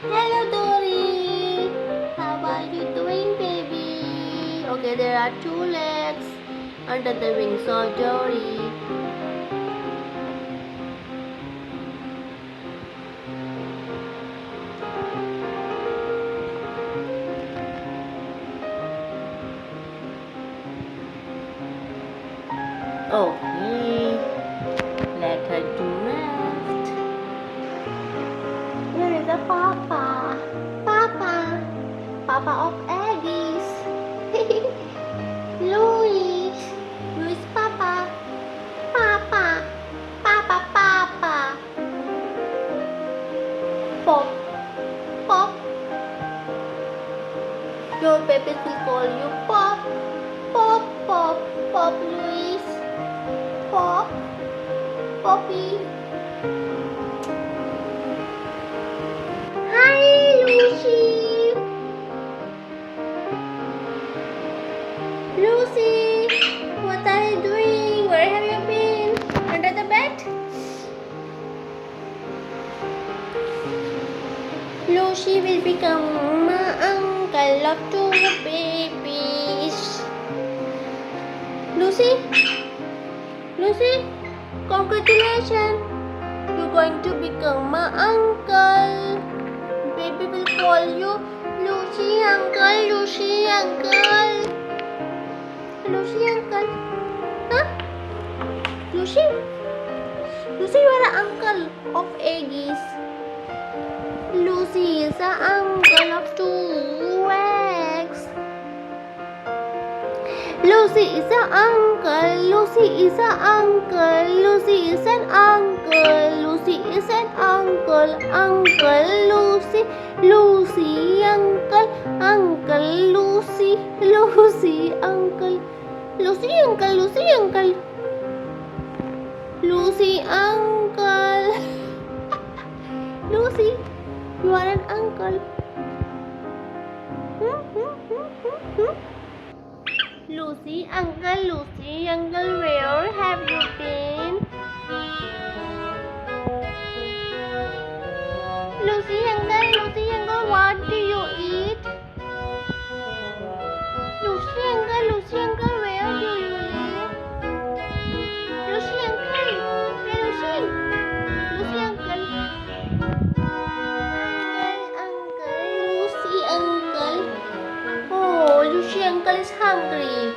Hello, Dory. How are you doing, baby? Okay, there are two legs under the wings of Dory. Okay, let her do rest. Where is the Papa? Papa, Papa of Aggies. Louis, Louis Papa, Papa, Papa, Papa. Pop, Pop. Your babies will call you Pop, Pop, Pop, Pop Louis, Pop, Poppy. Hi, Lucy. Lucy, what are you doing? Where have you been? Under the bed? Lucy will become my uncle of two babies. Lucy, Lucy, congratulations. You're going to become my uncle. Baby will call you Lucy uncle, Lucy uncle. Lucy uncle. Huh? Lucy? Lucy, you are an uncle of Aggies. Lucy is an uncle of two eggs. Lucy is an uncle. Lucy is an uncle. Lucy is an uncle. Lucy is an uncle. Uncle Lucy. Lucy uncle. Uncle Lucy. Lucy uncle. Lucy uncle. Lucy uncle. Lucy uncle. Lucy, you are an uncle. Lucy uncle, where have you been? Lucy uncle, what do you eat? Lucy uncle, where do you live? Lucy uncle, hey Lucy, Lucy uncle. Lucy uncle. Oh, Lucy uncle is hungry.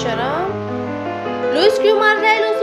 शर्म। Louis क्यों मार रहा है Lucy